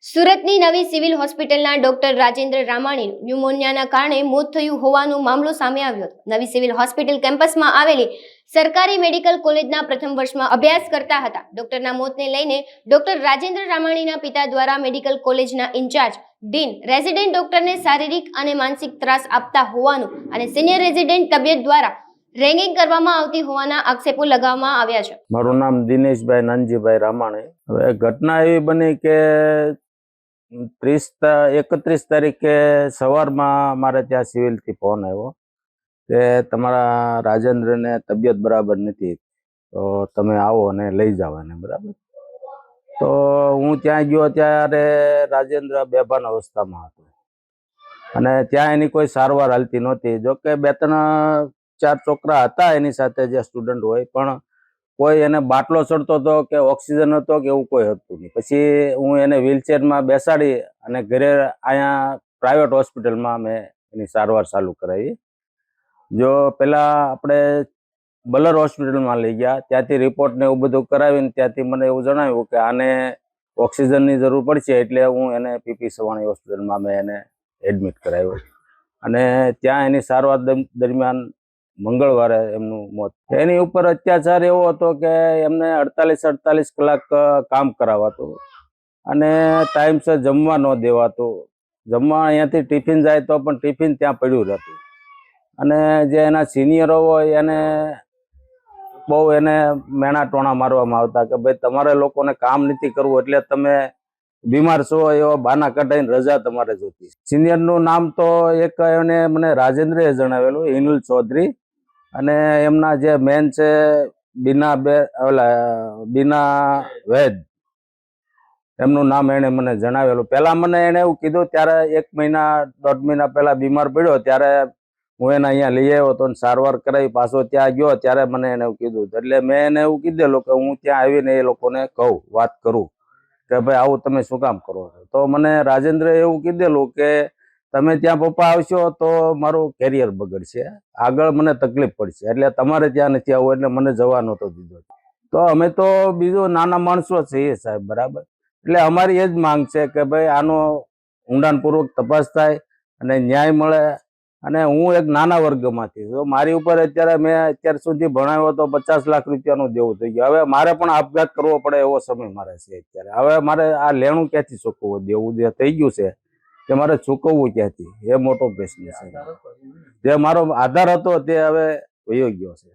સુરતની નવી સિવિલ હોસ્પિટલના ડોક્ટર રાજેન્દ્ર રામાણીનું ન્યુમોનિયાના કારણે મોત થયું હોવાનો મામલો સામે આવ્યો હતો। નવી સિવિલ હોસ્પિટલ કેમ્પસમાં આવેલી સરકારી મેડિકલ કોલેજના પ્રથમ વર્ષમાં અભ્યાસ કરતા હતા ડોક્ટરના મોતને લઈને ડોક્ટર રાજેન્દ્ર રામાણીના પિતા દ્વારા મેડિકલ કોલેજના ઇન્ચાર્જ ડીન રેઝિડેન્ટ ડોક્ટરને શારીરિક અને માનસિક ત્રાસ આપતા હોવાનું અને સિનિયર રેઝિડેન્ટ તબિયત દ્વારા રેગિંગ કરવામાં આવતી હોવાના આક્ષેપો લગાવવામાં આવ્યા છે। મારું નામ દિનેશભાઈ નાનજીભાઈ રામાણી। હવે ઘટના એવી બની કે 31 તારીખે સવારમાં મારે ત્યાં સિવિલથી ફોન આવ્યો કે તમારા રાજેન્દ્રને તબિયત બરાબર નથી, તો તમે આવો અને લઈ જાઓ એને, બરાબર। તો હું ત્યાં ગયો ત્યારે રાજેન્દ્ર બેભાન અવસ્થામાં હતો અને ત્યાં એની કોઈ સારવાર હાલતી નહોતી। જોકે 2-3-4 છોકરા હતા એની સાથે, જે સ્ટુડન્ટ હોય, પણ કોઈ એને બાટલો ચડતો હતો કે ઓક્સિજન હતો કે એવું કોઈ હતું નહીં। પછી હું એને વ્હીલચેરમાં બેસાડી અને ઘરે અહીંયા પ્રાઇવેટ હોસ્પિટલમાં મેં એની સારવાર ચાલુ કરાવી। જો પહેલાં આપણે બલર હોસ્પિટલમાં લઈ ગયા, ત્યાંથી રિપોર્ટ ને એવું બધું કરાવીને ત્યાંથી મને એવું જણાવ્યું કે આને ઓક્સિજનની જરૂર પડશે, એટલે હું એને પીપી સવાણી હોસ્પિટલમાં મેં એને એડમિટ કરાવ્યો અને ત્યાં એની સારવાર દરમિયાન મંગળવારે એમનું મોત। એની ઉપર અત્યાચાર એવો હતો કે એમને 48 કલાક કામ કરાવાતું અને ટાઈમસર જમવા ન દેવાતું। જમવા અહીંયાથી ટિફિન જાય તો પણ ટિફિન ત્યાં પડ્યું રહેતું અને જે એના સિનિયરો હોય એને બહુ એને મેણા ટોણા મારવામાં આવતા કે ભાઈ તમારે લોકોને કામ નથી કરવું, એટલે તમે બીમાર છો એવા બાના કઢાઈને રજા તમારે જોતી। સિનિયરનું નામ તો એક એને મને રાજેન્દ્રએ જણાવેલું, હિનુલ ચૌધરી, અને એમના જે મેન છે બીના વૈદ, એમનું નામ એણે મને જણાવેલું। પહેલાં મને એણે એવું કીધું, ત્યારે 1-1.5 મહિના પહેલાં બીમાર પડ્યો ત્યારે હું એને અહીંયા લઈ આવ્યો હતો અને સારવાર કરાવી, પાછો ત્યાં ગયો ત્યારે મને એને એવું કીધું, એટલે મેં એને એવું કીધેલું કે હું ત્યાં આવીને એ લોકોને કહું, વાત કરું કે ભાઈ આવું તમે શું કામ કરો છો। તો મને રાજેન્દ્રએ એવું કીધેલું કે તમે ત્યાં પપ્પા આવશો તો મારું કેરિયર બગડશે, આગળ મને તકલીફ પડશે, એટલે તમારે ત્યાં નથી આવવું, એટલે મને જવા નહોતો દીધો। તો અમે તો બીજું નાના માણસો છીએ સાહેબ, બરાબર, એટલે અમારી એ જ માંગ છે કે ભાઈ આનો ઊંડાણપૂર્વક તપાસ થાય અને ન્યાય મળે। અને હું એક નાના વર્ગમાંથી તો મારી ઉપર મેં અત્યાર સુધી ભણાવ્યો તો 50 લાખ રૂપિયાનું દેવું થઈ ગયું। હવે મારે પણ આપઘાત કરવો પડે એવો સમય મારે છે અત્યારે। હવે મારે આ લેણું ક્યાંથી ચૂકવવું, દેવું જે થઈ ગયું છે કે મારે ચૂકવવું ક્યાંથી, એ મોટો પ્રશ્ન છે। જે મારો આધાર હતો તે હવે વયો ગયો છે।